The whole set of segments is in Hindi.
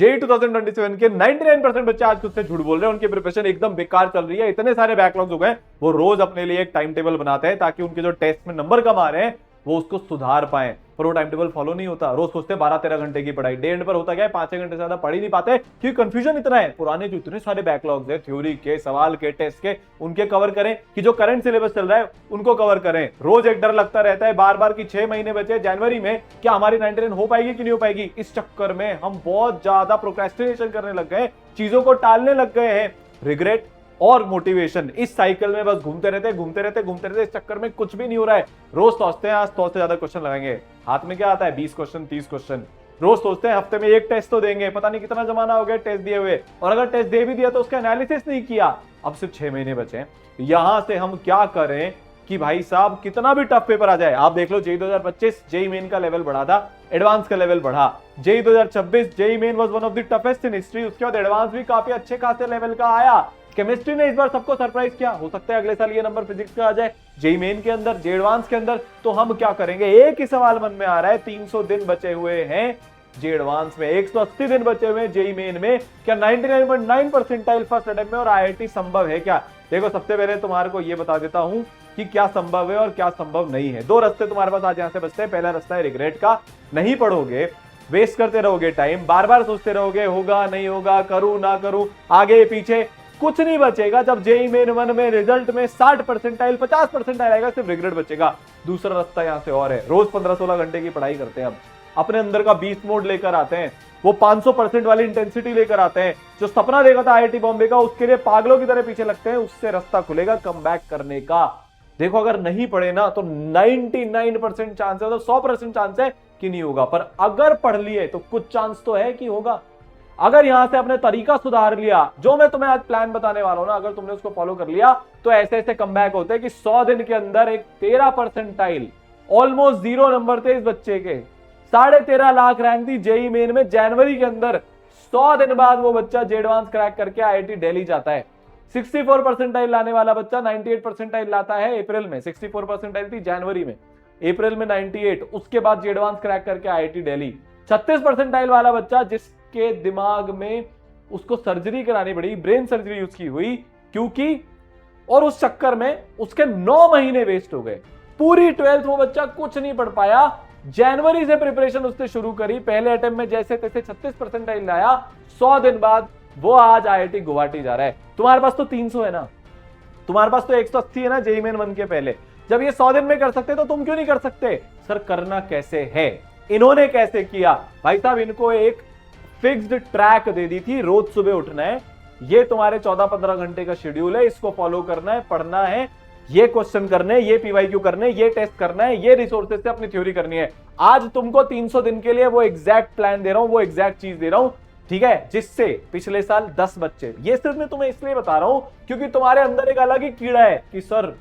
जेई 2027 के 99% बच्चे आज खुद से झूठ बोल रहे हैं, उनकी प्रिपरेशन एकदम बेकार चल रही है, इतने सारे बैकलॉग्स हो गए। वो रोज अपने लिए एक टाइम टेबल बनाते हैं ताकि उनके जो टेस्ट में नंबर कम आ रहे हैं वो उसको सुधार पाए, पर वो टाइम टेबल फॉलो नहीं होता। रोज सोचते 12-13 घंटे की पढ़ाई, डे एंड पर होता क्या है 5-6 घंटे से ज्यादा पढ़ ही नहीं पाते, क्योंकि कंफ्यूजन इतना है। पुराने जो इतने सारे बैकलॉग्स है थ्योरी के, सवाल के, टेस्ट के, उनके कवर करें कि जो करंट सिलेबस चल रहा है उनको कवर करें। रोज एक डर लगता रहता है बार बार कि 6 महीने बचे जनवरी में, क्या हमारी 99 हो पाएगी कि नहीं हो पाएगी। इस चक्कर में हम बहुत ज्यादा प्रोक्रेस्टिनेशन करने लग गए, चीजों को टालने लग गए हैं। रिग्रेट और मोटिवेशन इस साइकिल में बस घूमते रहते, इस चक्कर में कुछ भी नहीं हो रहा है। रोज सोचते हैं आज 100 से ज्यादा क्वेश्चन लगाएंगे, हाथ में क्या आता है 20 क्वेश्चन 30 क्वेश्चन। रोज सोचते हैं हफ्ते में एक टेस्ट तो देंगे, पता नहीं कितना जमाना हो गया टेस्ट दिए हुए, और अगर टेस्ट दे भी दिया तो उसका एनालिसिस नहीं किया। अब सिर्फ 6 महीने बचे हैं, यहां से हम क्या करें कि भाई साहब कितना भी टफ पेपर आ जाए। आप देख लो जेई 2025 जेई मेन का लेवल बढ़ा था, एडवांस का लेवल बढ़ा। JEE 2026 JEE main was one of the toughest in history, उसके बाद एडवांस भी काफी अच्छे खासे लेवल का आया। केमिस्ट्री ने इस बार सबको सरप्राइज किया, हो सकता है अगले साल ये नंबर फिजिक्स का आ जाए जेई मेन के अंदर, जेई एडवांस के अंदर। तो हम क्या करेंगे, एक ही सवाल मन में आ रहा है, 300 दिन बचे हुए हैं जेई एडवांस में, 180 दिन बचे हुए हैं जेई मेन में, क्या 99.9 परसेंटाइल फर्स्ट अटेम्प्ट में और आईआईटी संभव है क्या। देखो सबसे पहले तुम्हारे को ये बता देता हूं कि क्या संभव है और क्या संभव नहीं है। दो रास्ते तुम्हारे पास आज यहां से बचते हैं। पहला रास्ता है रिग्रेट का, नहीं पढ़ोगे, वेस्ट करते रहोगे टाइम, बार बार सोचते रहोगे होगा नहीं होगा, करूं ना करूं, आगे पीछे कुछ नहीं बचेगा। जब जेई मेन 1 में रिजल्ट में 60 परसेंटाइल 50 परसेंटाइल आएगा, सिर्फ रिग्रेट बचेगा। दूसरा रास्ता यहां से और है, रोज 15-16 घंटे की पढ़ाई करते हैं, हम अपने अंदर का बीस्ट मोड लेकर आते हैं, वो 500% वाली इंटेंसिटी लेकर आते हैं। जो सपना देखा था आईआईटी बॉम्बे का, उसके लिए पागलों की तरह पीछे लगते हैं, उससे रास्ता खुलेगा कम बैक करने का। देखो अगर नहीं पढ़े ना तो 99% चांस है, तो 100% चांस है कि नहीं होगा, पर अगर पढ़ लिए तो कुछ चांस तो है कि होगा। अगर यहां से अपने तरीका सुधार लिया, जो मैं तुम्हें आज प्लान बताने वाला हूं ना, अगर तुमने उसको फॉलो कर लिया तो ऐसे ऐसे कमबैक होते हैं कि 100 दिन के अंदर एक 13 परसेंटाइल, ऑलमोस्ट 0 नंबर थे इस बच्चे के, 13.5 लाख रैंक थी जेई मेन में जनवरी के अंदर। 100 दिन बाद वो बच्चा जे एडवांस क्रैक करके आईआईटी दिल्ली जाता है। 64 परसेंटाइल लाने वाला बच्चा 98 परसेंटाइल लाता है अप्रैल में, 64 परसेंटाइल थी जनवरी में, अप्रैल में 98, उसके बाद जे एडवांस क्रैक करके आईआईटी दिल्ली। 36 परसेंटाइल वाला बच्चा जिसके दिमाग में उसको सर्जरी करानी पड़ी, ब्रेन सर्जरी उसकी हुई, क्योंकि और उस चक्कर में उसके 9 महीने वेस्ट हो गए। पूरी 12th वो बच्चा कुछ नहीं पढ़ पाया। जनवरी से प्रिपरेशन उसने शुरू करी, पहले अटेम्प्ट में जैसे तैसे 36 परसेंटाइल लाया, 100 दिन बाद वो आज आईआईटी गुवाहाटी जा रहा है। तुम्हारे पास तो 300 है ना, तुम्हारे पास तो 180 है ना जेई मेन 1 के पहले। जब ये 100 दिन में कर सकते तो तुम क्यों नहीं कर सकते। सर करना कैसे है, इन्होंने कैसे किया भाई साहब, इनको एक फिक्स्ड ट्रैक दे दी थी, रोज सुबह उठना है, ये तुम्हारे 14-15 घंटे का शेड्यूल है, इसको फॉलो करना है, पढ़ना है, ये क्वेश्चन करने, ये पीवाईक्यू करने, ये टेस्ट करना है, ये रिसोर्सेज से अपनी थ्योरी करनी है। आज तुमको 300 दिन के लिए वो एग्जैक्ट प्लान दे रहा हूं, वो एग्जैक्ट चीज दे रहा हूं, ठीक है, जिससे पिछले साल 10 बच्चे, ये सिर्फ मैं तुम्हें इसलिए बता रहा हूं क्योंकि तुम्हारे अंदर एक अलग ही कीड़ा है कि सर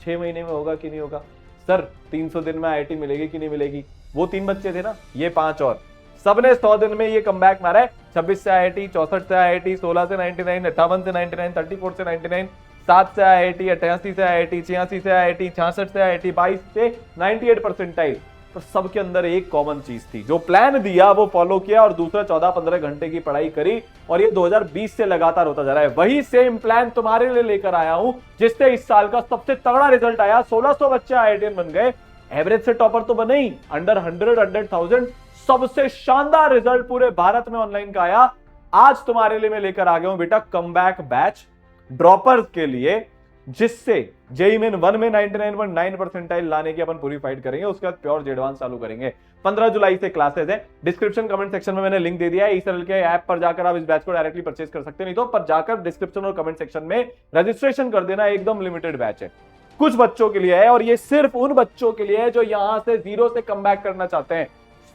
6 महीने में होगा कि नहीं होगा, सर 300 दिन में आईआईटी मिलेगी कि नहीं मिलेगी। वो 3 बच्चे थे ना, ये 5 और, सबने 100 दिन में ये कमबैक मारा है। 26 से आईआईटी, 64 से आईआईटी, 16 से 99, 58 से 99, 34 से 99, 7 से आईआईटी, 88 से आईआईटी, 86 से आईआईटी, 66 से आईआईटी, 22 से 98 परसेंटाइल। तो सबके अंदर एक कॉमन चीज थी, जो प्लान दिया वो फॉलो किया, और दूसरा 14-15 घंटे की पढ़ाई करी, और ये 2020 से लगातार होता जा रहा है। वही सेम प्लान तुम्हारे लिए लेकर आया हूं, जिससे इस साल का सबसे तगड़ा रिजल्ट आया। 1600 बच्चे आईआईटीएन बन गए, एवरेज से टॉपर तो बने ही, अंडर 100,000 सबसे शानदार रिजल्ट पूरे भारत में ऑनलाइन का आया। आज तुम्हारे लिए मैं लेकर आ गया हूं बेटा कमबैक बैच ड्रॉपर्स के लिए, जिससे जेई मेन 1 में 99.9 परसेंटाइल लाने की अपन पूरी फाइट करेंगे। उसके बाद प्योर जे एडवांस चालू करेंगे। 15 जुलाई से क्लासेस है, डिस्क्रिप्शन कमेंट सेक्शन में मैंने लिंक दे दिया है। ईसरल के ऐप पर जाकर आप इस बैच को डायरेक्टली परचेज कर सकते हैं, नहीं तो पर जाकर डिस्क्रिप्शन और कमेंट सेक्शन में रजिस्ट्रेशन कर देना। एकदम लिमिटेड बैच है, कुछ बच्चों के लिए है, और ये सिर्फ उन बच्चों के लिए है जो यहां से जीरो से कमबैक करना चाहते हैं।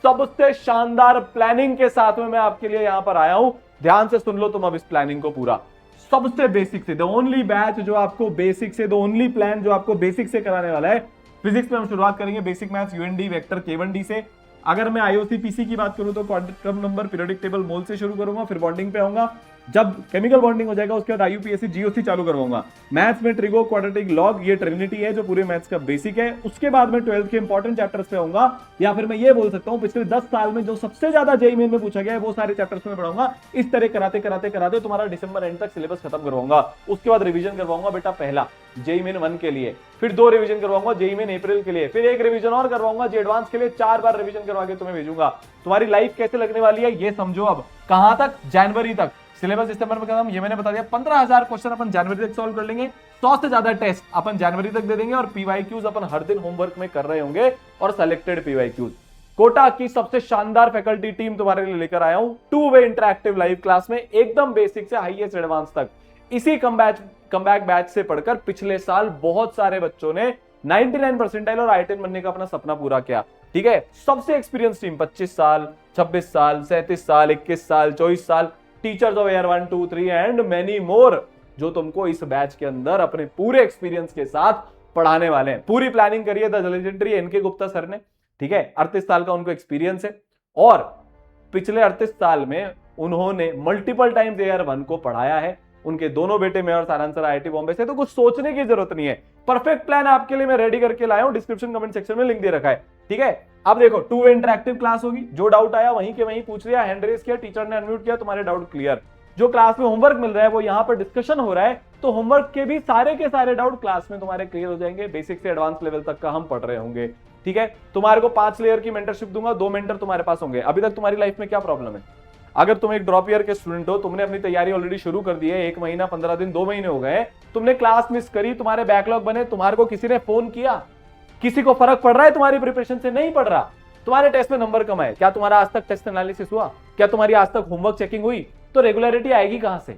सबसे शानदार प्लानिंग के साथ में मैं आपके लिए यहां पर आया हूं। ध्यान से सुन लो तुम अब इस प्लानिंग को पूरा, सबसे बेसिक से, द ओनली बैच जो आपको बेसिक से, द ओनली प्लान जो आपको बेसिक से कराने वाला है। फिजिक्स में हम शुरुआत करेंगे बेसिक मैथ्स यूएनडी वेक्टर K1D से। अगर मैं आईओसी पीसी की बात करूं तो क्वांटम नंबर पीरियोडिक टेबल मोल से शुरू करूंगा, फिर बॉन्डिंग पे आऊंगा, जब केमिकल बॉन्डिंग हो जाएगा उसके बाद IUPAC GOC चालू करवाऊंगा। मैथ्स में ट्रिगो, क्वाड्रेटिक, लॉग, ये ट्रिनिटी है जो पूरे मैथ्स का बेसिक है। उसके बाद में 12th के इंपॉर्टेंट चैप्टर्स पे आऊंगा, या फिर मैं ये बोल सकता हूं पिछले 10 साल में जो सबसे ज्यादा जेईई मेन में पूछा गया है वो सारे चैप्टर्स में पढ़ाऊंगा। इस तरह कराते कराते कराते तुम्हारा दिसंबर एंड तक सिलेबस खत्म करवाऊंगा। उसके बाद रिवीजन करवाऊंगा बेटा, पहला जेईई मेन 1 के लिए, फिर 2 रिवीजन करवाऊंगा जेईई मेन अप्रैल के लिए, फिर 1 रिवीजन और करवाऊंगा जे एडवांस के लिए। 4 बार रिवीजन करवा के तुम्हें भेजूंगा। तुम्हारी लाइफ कैसे लगने वाली है ये समझो। अब कहां तक? जनवरी तक। सिलेबस दिसंबर में खत्म, ये मैंने बता दिया। 15,000 क्वेश्चन अपन जनवरी तक सॉल्व कर लेंगे। 100 से ज्यादा टेस्ट अपन जनवरी तक दे देंगे, और पीवाईक्यूज अपन हर दिन होमवर्क में कर रहे होंगे, और सिलेक्टेड पीवाईक्यूज। कोटा की सबसे शानदार फैकल्टी टीम तुम्हारे लिए लेकर आया हूं, 2 वे इंटरैक्टिव लाइव क्लास में, एकदम बेसिक से हाईएस्ट एडवांस तक। इसी कमबैक बैच से पढ़कर पिछले साल बहुत सारे बच्चों ने 99 परसेंटाइल और I10 बनने का अपना सपना पूरा किया। ठीक है, सबसे एक्सपीरियंस टीम, 25 साल, 26 साल, 37 साल, 21 साल, 24 साल, teachers of year 1, 2, 3 and many more, जो तुमको इस बैच के अंदर अपने पूरे एक्सपीरियंस के साथ पढ़ाने वाले हैं। पूरी प्लानिंग करिए the legendary NK Gupta sir ने। ठीक है, 38 साल का उनको एक्सपीरियंस है, और पिछले 38 साल में उन्होंने मल्टीपल टाइम्स ईयर 1 को पढ़ाया है। उनके दोनों बेटे में और सारांश सर IIT बॉम्बे से, तो कुछ सोचने की जरूरत नहीं है। परफेक्ट प्लान आपके लिए मैं रेडी करके लाया हूं, डिस्क्रिप्शन कमेंट सेक्शन में लिंक दे रखा है। ठीक है, अब देखो 2 वे इंटरैक्टिव क्लास होगी, जो डाउट आया वहीं के वहीं पूछ लिया, हैंड रेज किया, टीचर ने अनम्यूट किया, तुम्हारे डाउट क्लियर। जो क्लास में होमवर्क मिल रहा है वो यहाँ पर डिस्कशन हो रहा है, तो होमवर्क के भी सारे के सारे डाउट क्लास में तुम्हारे क्लियर हो जाएंगे। बेसिक से एडवांस लेवल तक का हम पढ़ रहे होंगे। ठीक है, तुम्हारे को 5 लेयर की मेंटरशिप दूंगा, 2 मेंटर तुम्हारे पास होंगे। अभी तक तुम्हारी लाइफ में क्या प्रॉब्लम है? अगर तुम एक ड्रॉप ईयर के स्टूडेंट हो, तुमने अपनी तैयारी ऑलरेडी शुरू कर दी है, 1 महीना, 15 दिन, 2 महीने हो गए, तुमने क्लास मिस करी, तुम्हारे बैकलॉग बने, तुम्हारे को किसी ने फोन किया, किसी को फर्क पड़ रहा है तुम्हारी प्रिपरेशन से? नहीं पड़ रहा। तुम्हारे टेस्ट में नंबर कम आए, क्या तुम्हारा आज तक टेस्ट एनालिसिस हुआ? क्या तुम्हारी आज तक होमवर्क चेकिंग हुई? तो रेगुलरिटी आएगी कहां से?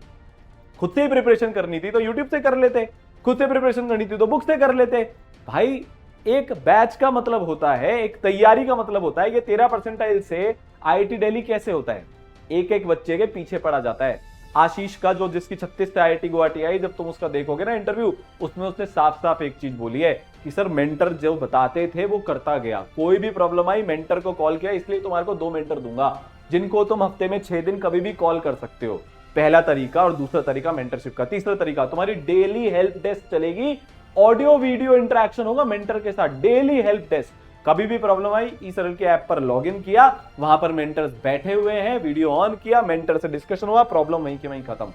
खुद से ही प्रिपरेशन करनी थी तो यूट्यूब से कर लेते, खुद से प्रिपरेशन करनी थी तो बुक से कर लेते। भाई एक बैच का मतलब होता है, एक तैयारी का मतलब होता है। ये 13 परसेंटाइल से IIT दिल्ली कैसे होता है? एक एक बच्चे के पीछे पड़ा जाता है। आशीष का जो जिसकी 36 से IIT गुवाहाटी आई, जब तुम उसका देखोगे ना इंटरव्यू, उसमें उसने साफ साफ एक चीज बोली है कि सर मेंटर जो बताते थे वो करता गया, कोई भी प्रॉब्लम आई मेंटर को कॉल किया, इसलिए तुम्हारे को 2 मेंटर दूंगा जिनको तुम हफ्ते में 6 दिन कभी भी कॉल कर सकते हो। पहला तरीका, और दूसरा तरीका मेंटरशिप का। तीसरा तरीका, तुम्हारी डेली हेल्प डेस्क चलेगी, ऑडियो वीडियो इंटरेक्शन होगा मेंटर के साथ, डेली हेल्प डेस्क। कभी भी प्रॉब्लम आई, ईसरल के ऐप पर लॉगिन किया, वहां पर मेंटर्स बैठे हुए हैं, वीडियो ऑन किया, मेंटर से डिस्कशन हुआ, प्रॉब्लम वहीं के वहीं खत्म।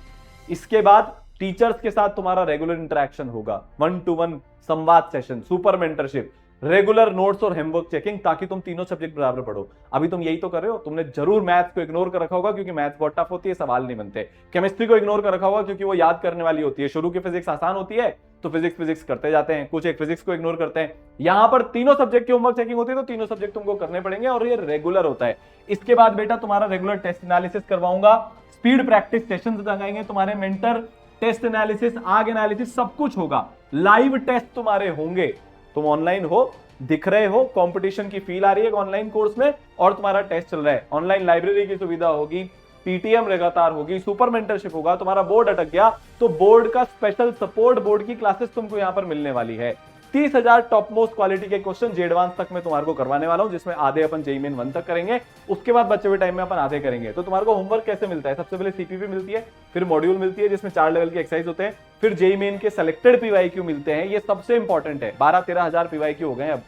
इसके बाद टीचर्स के साथ तुम्हारा रेगुलर इंटरेक्शन होगा, 1-to-1 संवाद session, super mentorship, regular notes और होमवर्क चेकिंग, ताकि तुम तीनों सब्जेक्ट बराबर पढ़ो। अभी तुम यही तो कर रहे हो। तुमने जरूर मैथ्स को इग्नोर कर रखा होगा क्योंकि मैथ्स बहुत टफ होती है, सवाल नहीं बनते। केमिस्ट्री को इग्नोर कर रखा होगा क्योंकि वो याद करने वाली होती है। शुरू की फिजिक्स आसान होती है तो फिजिक्स करते जाते हैं, कुछ एक फिजिक्स को इग्नोर करते हैं। यहां पर तीनों सब्जेक्ट की होमवर्क चेकिंग होती है, तो तीनों सब्जेक्ट तुमको करने पड़ेंगे, और ये रेगुलर होता है। इसके बाद बेटा तुम्हारा रेगुलर टेस्ट एनालिसिस करवाऊंगा, स्पीड प्रैक्टिस सेशंस लगाएंगे तुम्हारे मेंटर, टेस्ट एनालिसिस, आग एनालिसिस, सब कुछ होगा। लाइव टेस्ट तुम्हारे होंगे, तुम ऑनलाइन हो, दिख रहे हो, कंपटीशन की फील आ रही है ऑनलाइन कोर्स में, और तुम्हारा टेस्ट चल रहा है। ऑनलाइन लाइब्रेरी की सुविधा होगी, पीटीएम लगातार होगी, सुपर मेंटरशिप होगा। तुम्हारा बोर्ड अटक गया तो बोर्ड का स्पेशल सपोर्ट, बोर्ड की क्लासेस तुमको यहां पर मिलने वाली है। 30,000 टॉप मोस्ट क्वालिटी के क्वेश्चन जे एडवांस तक मैं तुम्हारे को करवाने वाला हूं, जिसमें आधे अपन जेईई मेन 1 तक करेंगे, उसके बाद बचे हुए टाइम में अपन आधे करेंगे। तो तुम्हारे को होमवर्क कैसे मिलता है? सबसे पहले सीपीपी मिलती है, फिर मॉड्यूल मिलती है जिसमें 4 लेवल के एक्सरसाइज होते हैं, फिर जेईई मेन के सिलेक्टेड पीवाईक्यू मिलते हैं। ये सबसे इंपॉर्टेंट है। 12-13,000 पीवाईक्यू हो गए। अब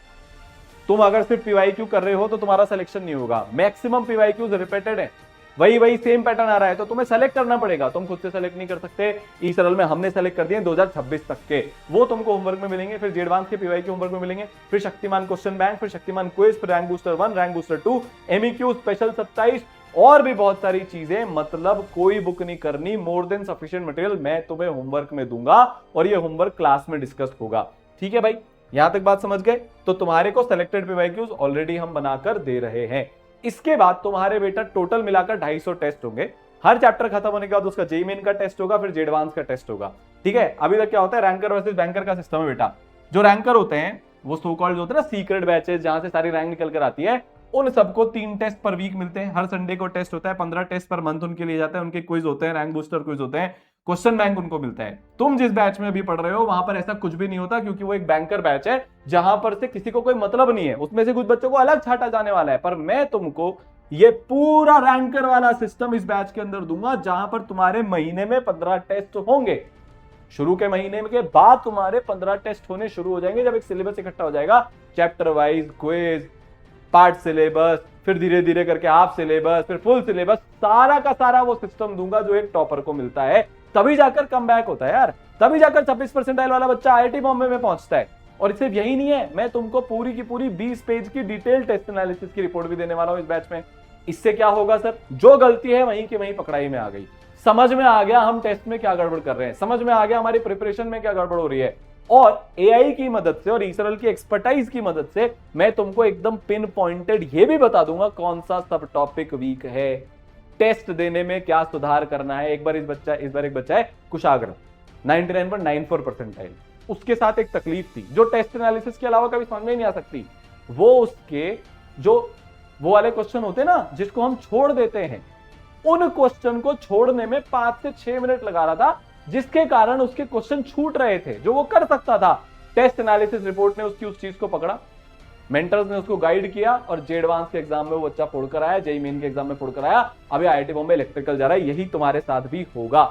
तुम अगर सिर्फ पीवाईक्यू कर रहे हो तो तुम्हारा सिलेक्शन नहीं होगा। मैक्सिमम पीवाईक्यूज रिपीटेड है, वही सेम पैटर्न आ रहा है, तो तुम्हें सेलेक्ट करना पड़ेगा। तुम खुद से सेलेक्ट नहीं कर सकते। ई सरल में हमने सेलेक्ट कर दिए 2026 तक के, वो तुमको होमवर्क में मिलेंगे। फिर जेडवांस के पीवाईक्यू होमवर्क में मिलेंगे, फिर शक्तिमान क्वेश्चन बैंक, फिर शक्तिमान क्विज, फिर rank booster 1, rank booster 2, MEQ special 27 और भी बहुत सारी चीजें। मतलब कोई बुक नहीं करनी, मोर देन सफिशिएंट मटेरियल मैं तुम्हें होमवर्क में दूंगा, और ये होमवर्क क्लास में डिस्कस होगा। ठीक है भाई, यहां तक बात समझ गए? तो तुम्हारे को सिलेक्टेड पीवाईक्यूज ऑलरेडी हम बनाकर दे रहे हैं। इसके बाद तुम्हारे बेटा टोटल मिलाकर 250 टेस्ट होंगे। हर चैप्टर खत्म होने के बाद उसका जेईई मेन का टेस्ट होगा, फिर जेडवांस का टेस्ट होगा। ठीक है, अभी तक क्या होता है, रैंकर वर्सेस बैंकर का सिस्टम है बेटा। जो रैंकर होते हैं वो सो कॉल्ड होते हैं ना सीक्रेट बैचेस, जहां से सारी रैंक निकल कर आती है, उन सबको 3 टेस्ट पर वीक मिलते हैं, हर संडे को टेस्ट होता है, 15 टेस्ट पर मंथ उनके लिए जाता है, उनके क्विज होते हैं, रैंक बूस्टर क्विज होते हैं, क्वेश्चन बैंक उनको मिलता है। तुम जिस बैच में अभी पढ़ रहे हो वहां पर ऐसा कुछ भी नहीं होता, क्योंकि वो एक बैंकर बैच है जहां पर से किसी को कोई मतलब नहीं है, उसमें से कुछ बच्चों को अलग छाटा जाने वाला है। पर मैं तुमको ये पूरा रैंकर वाला सिस्टम इस बैच के अंदर दूंगा, जहां पर तुम्हारे महीने में 15 टेस्ट होंगे। शुरू के महीने के बाद तुम्हारे 15 टेस्ट होने शुरू हो जाएंगे, जब एक सिलेबस इकट्ठा हो जाएगा, chapter wise quiz, part syllabus, फिर धीरे धीरे करके हाफ सिलेबस, फिर फुल सिलेबस, सारा का सारा वो सिस्टम दूंगा जो एक टॉपर को मिलता है। तभी जाकर कम बैक होता है यार, तभी जाकर 26% वाला बच्चा IIT बॉम्बे में पहुंचता है। और सिर्फ यही नहीं है, मैं तुमको पूरी की पूरी 20 पेज की डिटेल टेस्ट एनालिसिस की रिपोर्ट भी देने वाला हूं इस बैच में। इससे क्या होगा सर, जो गलती है वहीं की वहीं पकड़ाई में आ गई, समझ में आ गया हम टेस्ट में क्या गड़बड़ कर रहे हैं, समझ में आ गया हमारी प्रिपरेशन में क्या गड़बड़ हो रही है। और AI की मदद से और ईसरल की एक्सपर्टाइज की मदद से मैं तुमको एकदम पिन पॉइंटेड ये भी बता दूंगा कौन सा सब टॉपिक वीक है, टेस्ट देने में क्या सुधार करना है। इस बार एक बच्चा है कुशाग्र, 99.94 परसेंटाइल, उसके साथ एक तकलीफ थी जो टेस्ट एनालिसिस के अलावा कभी समझ में नहीं आ सकती। वो उसके जो वो वाले क्वेश्चन होते ना जिसको हम छोड़ देते हैं, उन क्वेश्चन को छोड़ने में 5 से 6 मिनट लगा रहा था, जिसके कारण उसके क्वेश्चन छूट रहे थे जो वो कर सकता था। टेस्ट एनालिसिस रिपोर्ट ने उसकी उस चीज को पकड़ा, मेंटर्स ने उसको गाइड किया और जे एडवांस के एग्जाम में वो बच्चा फोड़ कर आया, जेईई मेन के एग्जाम में फोड़ कर आया, अभी IIT बॉम्बे इलेक्ट्रिकल जा रहा है। यही तुम्हारे साथ भी होगा।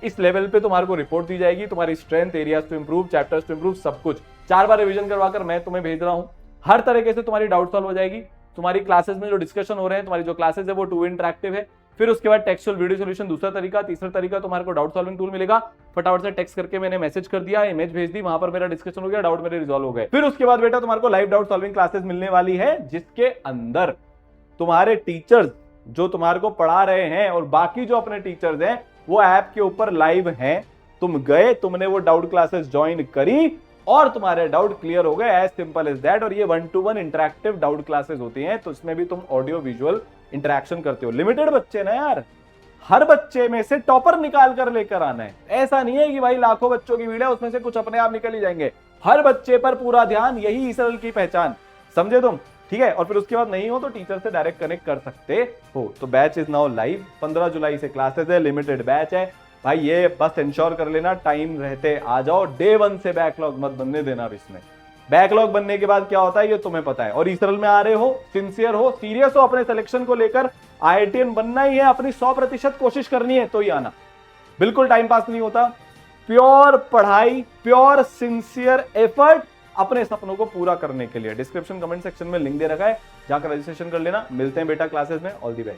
इस लेवल पे तुम्हारे को रिपोर्ट दी जाएगी, तुम्हारी strength, areas to improve, chapters to improve, सब कुछ 4 बार रिवीजन करवाकर मैं तुम्हें भेज रहा हूं। हर तरीके से तुम्हारी डाउट सॉल्व हो जाएगी। तुम्हारी क्लासेस में जो डिस्कशन हो रहे हैं, तुम्हारी जो क्लासेस है वो 2 इंटरैक्टिव है। फिर उसके बाद टेक्सचुअल वीडियो सॉल्यूशन दूसरा तरीका, तीसरा तरीका तुम्हारे को डाउट सॉल्विंग टूल मिलेगा। फटाफट से टेक्स्ट करके मैंने मैसेज कर दिया, इमेज भेज दी, वहां पर मेरा डिस्कशन हो गया, डाउट मेरे रिजॉल्व हो गए। फिर उसके बाद बेटा तुम्हारे को लाइव डाउट सॉल्विंग क्लासेस मिलने वाली है, जिसके अंदर तुम्हारे टीचर्स जो तुम्हारे को पढ़ा रहे हैं और बाकी जो अपने टीचर्स हैं वो ऐप के ऊपर लाइव हैं। तुम गए, तुमने वो डाउट क्लासेस ज्वाइन करी और तुम्हारे डाउट क्लियर हो गए, एज सिंपल एज दैट। और ये 1-to-1 इंटरैक्टिव डाउट क्लासेस होती हैं, तो इसमें भी तुम ऑडियो विजुअल इंटरैक्शन करते हो। लिमिटेड बच्चे ना यार, हर बच्चे में से टॉपर निकाल कर लेकर आना है। ऐसा नहीं है कि भाई लाखों बच्चों की वीडियो उसमें से कुछ अपने आप निकल ही जाएंगे, हर बच्चे पर पूरा ध्यान, यही ईसरल की पहचान, समझे तुम? ठीक है। और फिर उसके बाद नहीं हो तो टीचर से डायरेक्ट कनेक्ट कर सकते हो। तो बैच इज नाउ लाइव, 15 जुलाई से क्लासेस है, लिमिटेड बैच है भाई। ये बस इंश्योर कर लेना टाइम रहते आ जाओ, डे 1 से बैकलॉग मत बनने देना। अब इसमें बैकलॉग बनने के बाद क्या होता है ये तुम्हें पता है। और ईसरल में आ रहे हो, सिंसियर हो, सीरियस हो, अपने सिलेक्शन को लेकर IITian बनना ही है, अपनी 100% कोशिश करनी है तो ही आना। बिल्कुल टाइम पास नहीं होता, प्योर पढ़ाई, प्योर सिंसियर एफर्ट अपने सपनों को पूरा करने के लिए। डिस्क्रिप्शन कमेंट सेक्शन में लिंक दे रखा है, जाकर रजिस्ट्रेशन कर लेना। मिलते हैं बेटा क्लासेस में। All the best.